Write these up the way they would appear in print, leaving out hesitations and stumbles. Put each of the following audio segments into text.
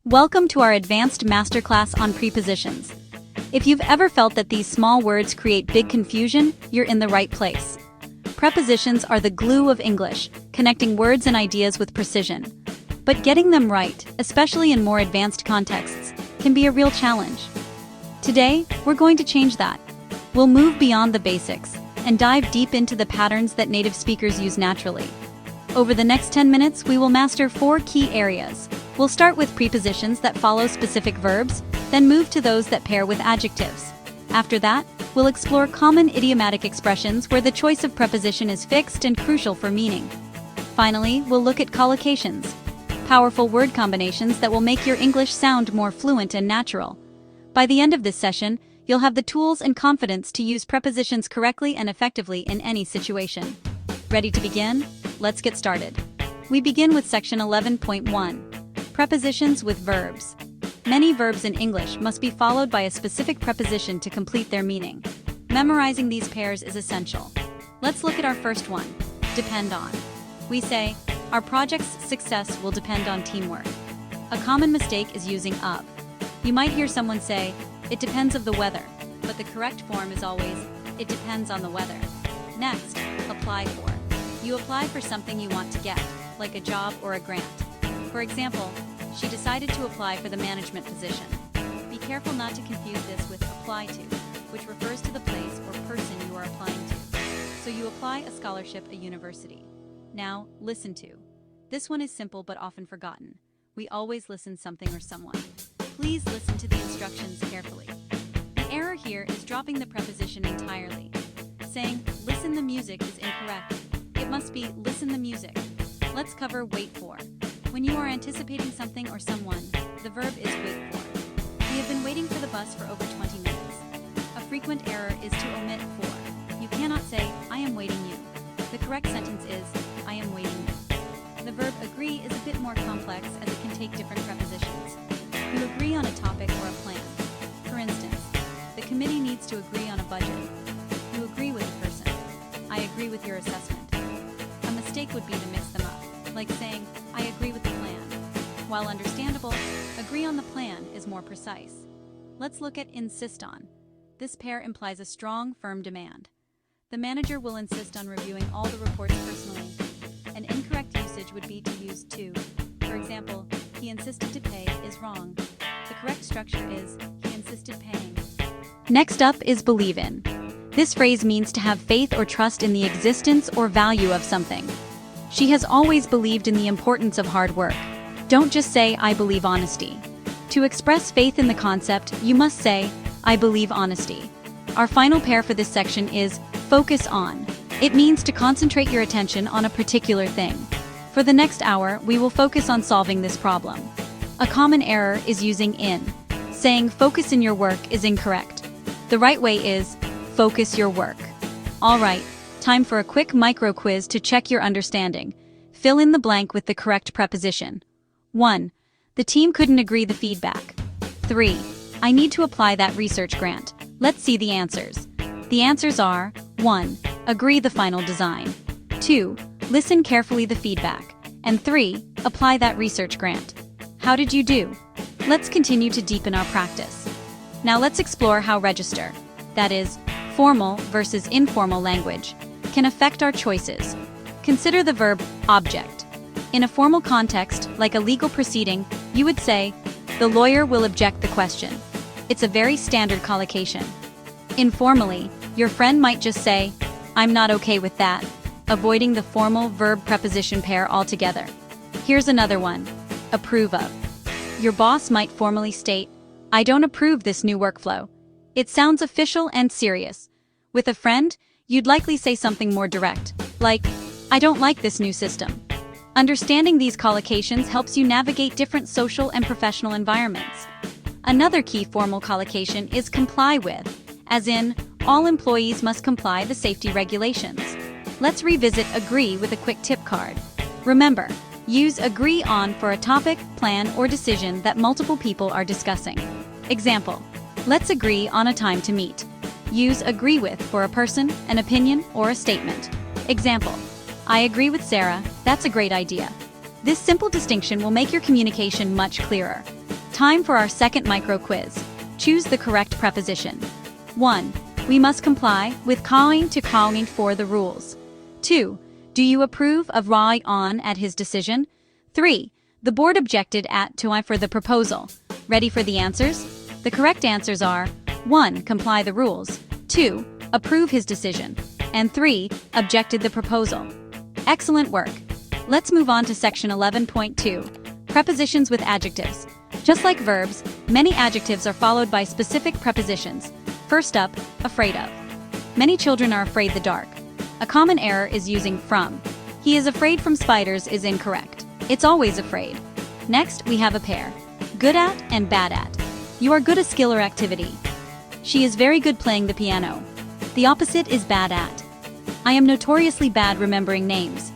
Welcome to our advanced masterclass on prepositions. If you've ever felt that these small words create big confusion, you're in the right place. Prepositions are the glue of English, connecting words and ideas with precision. But getting them right, especially in more advanced contexts, can be a real challenge. Today, we're going to change that. We'll move beyond the basics and dive deep into the patterns that native speakers use naturally. Over the next 10 minutes, we will master 4 key areas. We'll start with prepositions that follow specific verbs, then move to those that pair with adjectives. After that, we'll explore common idiomatic expressions where the choice of preposition is fixed and crucial for meaning. Finally, we'll look at collocations, powerful word combinations that will make your English sound more fluent and natural. By the end of this session, you'll have the tools and confidence to use prepositions correctly and effectively in any situation. Ready to begin? Let's get started. We begin with section 11.1. Prepositions with verbs. Many verbs in English must be followed by a specific preposition to complete their meaning. Memorizing these pairs is essential. Let's look at our first one, depend on. We say, our project's success will depend on teamwork. A common mistake is using of. You might hear someone say, it depends of the weather, but the correct form is always, it depends on the weather. Next, apply for. You apply for something you want to get, like a job or a grant. For example, she decided to apply for the management position. Be careful not to confuse this with apply to, which refers to the place or person you are applying to. So you apply a scholarship at university. Now, listen to. This one is simple but often forgotten. We always listen something or someone. Please listen to the instructions carefully. The error here is dropping the preposition entirely. Saying, listen the music is incorrect. It must be listen the music. Let's cover wait for. When you are anticipating something or someone, the verb is wait for. We have been waiting for the bus for over 20 minutes. A frequent error is to omit for. You cannot say, I am waiting you. The correct sentence is, I am waiting you. The verb agree is a bit more complex as it can take different prepositions. You agree on a topic or a plan. For instance, the committee needs to agree on a budget. You agree with the person. I agree with your assessment. A mistake would be to mix them up, like saying, I agree with the plan. While understandable, agree on the plan is more precise. Let's look at insist on. This pair implies a strong, firm demand. The manager will insist on reviewing all the reports personally. An incorrect usage would be to use to. For example, he insisted to pay is wrong. The correct structure is, he insisted paying. Next up is believe in. This phrase means to have faith or trust in the existence or value of something. She has always believed in the importance of hard work. Don't just say, I believe honesty. To express faith in the concept, you must say, I believe honesty. Our final pair for this section is focus on. It means to concentrate your attention on a particular thing. For the next hour, we will focus on solving this problem. A common error is using in. Saying focus in your work is incorrect. The right way is focus your work. All right. Time for a quick micro quiz to check your understanding. Fill in the blank with the correct preposition. 1. The team couldn't agree the feedback. 3. I need to apply that research grant. Let's see the answers. The answers are 1. Agree the final design. 2. Listen carefully the feedback. And 3. Apply that research grant. How did you do? Let's continue to deepen our practice. Now let's explore how register, that is, formal versus informal language, can affect our choices. Consider the verb object. In a formal context, like a legal proceeding, you would say, the lawyer will object the question. It's a very standard collocation. Informally, your friend might just say, I'm not okay with that, avoiding the formal verb preposition pair altogether. Here's another one, approve of. Your boss might formally state, I don't approve this new workflow. It sounds official and serious. With a friend, you'd likely say something more direct, like, I don't like this new system. Understanding these collocations helps you navigate different social and professional environments. Another key formal collocation is comply with, as in, all employees must comply the safety regulations. Let's revisit agree with a quick tip card. Remember, use agree on for a topic, plan, or decision that multiple people are discussing. Example, let's agree on a time to meet. Use agree with for a person, an opinion, or a statement. Example, I agree with Sarah, that's a great idea. This simple distinction will make your communication much clearer. Time for our second micro quiz. Choose the correct preposition. 1. We must comply with calling for the rules. 2. Do you approve of relying on at his decision? 3. The board objected to for the proposal. Ready for the answers? The correct answers are 1. Comply the rules. 2. Approve his decision. And 3. Objected the proposal. Excellent work. Let's move on to section 11.2. Prepositions with adjectives. Just like verbs, many adjectives are followed by specific prepositions. First up, afraid of. Many children are afraid the dark. A common error is using from. He is afraid from spiders is incorrect. It's always afraid. Next, we have a pair. Good at and bad at. You are good at skill or activity. She is very good playing the piano. The opposite is bad at. I am notoriously bad remembering names.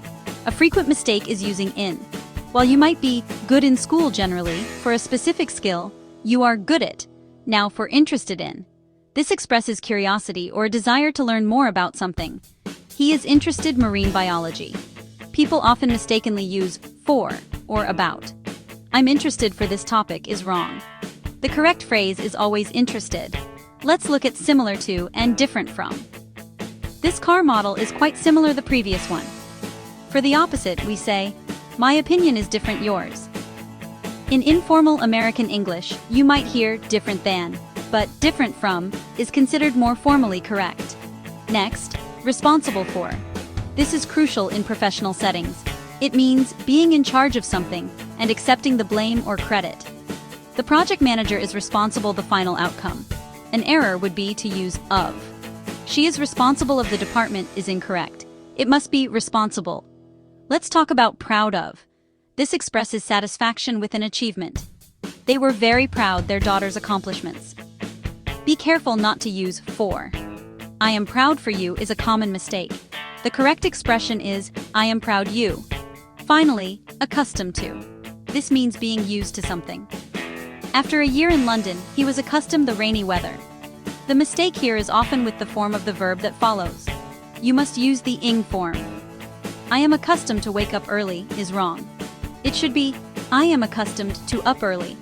A frequent mistake is using in. While you might be good in school generally, for a specific skill, you are good at. Now for interested in. This expresses curiosity or a desire to learn more about something. He is interested in marine biology. People often mistakenly use for or about. I'm interested for this topic is wrong. The correct phrase is always interested. Let's look at similar to and different from. This car model is quite similar to the previous one. For the opposite, we say, my opinion is different yours. In informal American English, you might hear different than, but different from is considered more formally correct. Next, responsible for. This is crucial in professional settings. It means being in charge of something and accepting the blame or credit. The project manager is responsible for the final outcome. An error would be to use of. She is responsible of the department is incorrect. It must be responsible. Let's talk about proud of. This expresses satisfaction with an achievement. They were very proud their daughter's accomplishments. Be careful not to use for. I am proud for you is a common mistake. The correct expression is, I am proud you. Finally, accustomed to. This means being used to something. After a year in London, he was accustomed to the rainy weather. The mistake here is often with the form of the verb that follows. You must use the ing form. I am accustomed to wake up early is wrong. It should be, I am accustomed to up early.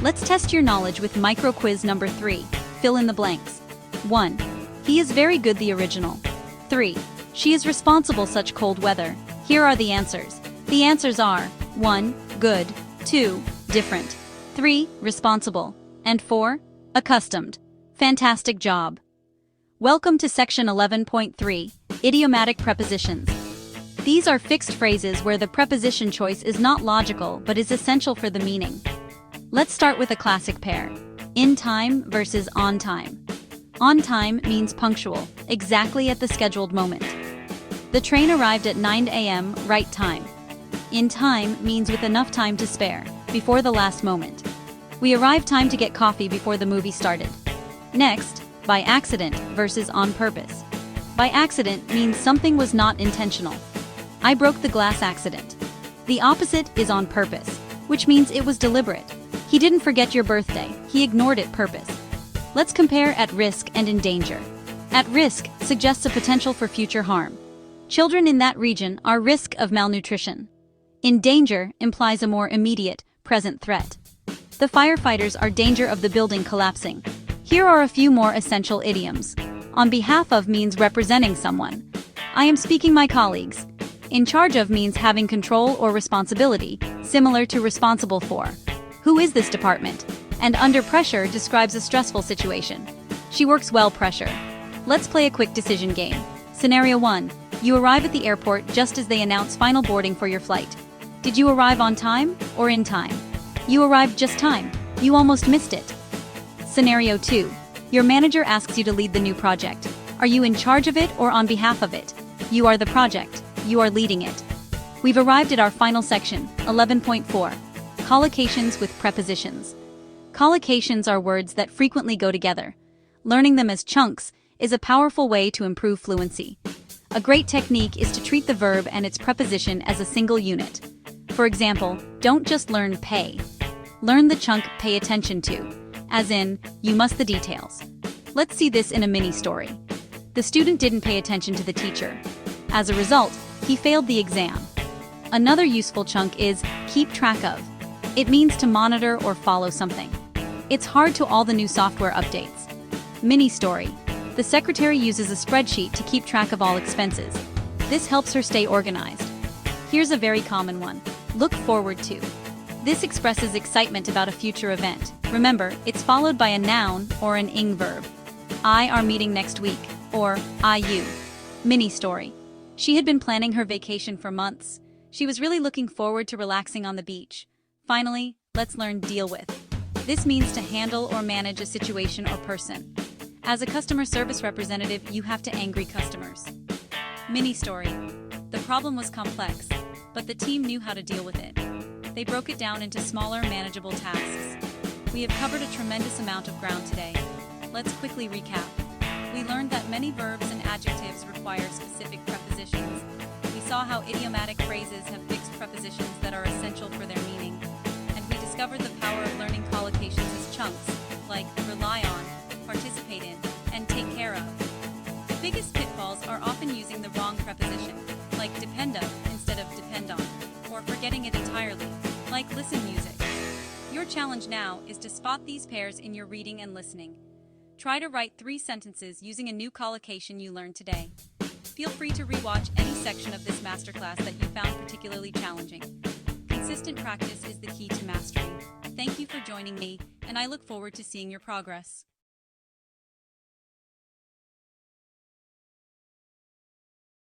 Let's test your knowledge with micro quiz number 3. Fill in the blanks. 1. He is very good the original. 3. She is responsible such cold weather. Here are the answers. The answers are 1. Good. 2. Different. 3. Responsible. And 4. Accustomed. Fantastic job. Welcome to section 11.3. Idiomatic Prepositions. These are fixed phrases where the preposition choice is not logical but is essential for the meaning. Let's start with a classic pair. In time versus on time. On time means punctual, exactly at the scheduled moment. The train arrived at 9 a.m. right time. In time means with enough time to spare, before the last moment. We arrived time to get coffee before the movie started. Next, by accident versus on purpose. By accident means something was not intentional. I broke the glass accident. The opposite is on purpose, which means it was deliberate. He didn't forget your birthday, he ignored it purpose. Let's compare at risk and in danger. At risk suggests a potential for future harm. Children in that region are risk of malnutrition. In danger implies a more immediate, present threat. The firefighters are danger of the building collapsing. Here are a few more essential idioms. On behalf of means representing someone. I am speaking my colleagues. In charge of means having control or responsibility, similar to responsible for. Who is this department? And under pressure describes a stressful situation. She works well pressure. Let's play a quick decision game. Scenario 1. You arrive at the airport just as they announce final boarding for your flight. Did you arrive on time or in time? You arrived just time. You almost missed it. Scenario 2. Your manager asks you to lead the new project. Are you in charge of it or on behalf of it? You are the project. You are leading it. We've arrived at our final section, 11.4. Collocations with prepositions. Collocations are words that frequently go together. Learning them as chunks is a powerful way to improve fluency. A great technique is to treat the verb and its preposition as a single unit. For example, don't just learn pay. Learn the chunk pay attention to, as in, you must the details. Let's see this in a mini story. The student didn't pay attention to the teacher. As a result, he failed the exam. Another useful chunk is keep track of. It means to monitor or follow something. It's hard to all the new software updates. Mini story. The secretary uses a spreadsheet to keep track of all expenses. This helps her stay organized. Here's a very common one. Look forward to. This expresses excitement about a future event. Remember, it's followed by a noun or an ing verb. I are meeting next week, or you. Mini story. She had been planning her vacation for months. She was really looking forward to relaxing on the beach. Finally, let's learn deal with. This means to handle or manage a situation or person. As a customer service representative, you have to angry customers. Mini story. The problem was complex, but the team knew how to deal with it. They broke it down into smaller, manageable tasks. We have covered a tremendous amount of ground today. Let's quickly recap. We learned that many verbs and adjectives require specific prepositions. We saw how idiomatic phrases have fixed prepositions that are essential for their meaning. And we discovered the power of learning collocations as chunks, like rely on, participate in, and take care of. The biggest pitfalls are often using the wrong preposition, like depend of instead of depend on, or forgetting it entirely, like listen music. Your challenge now is to spot these pairs in your reading and listening. Try to write 3 sentences using a new collocation you learned today. Feel free to rewatch any section of this masterclass that you found particularly challenging. Consistent practice is the key to mastery. Thank you for joining me, and I look forward to seeing your progress.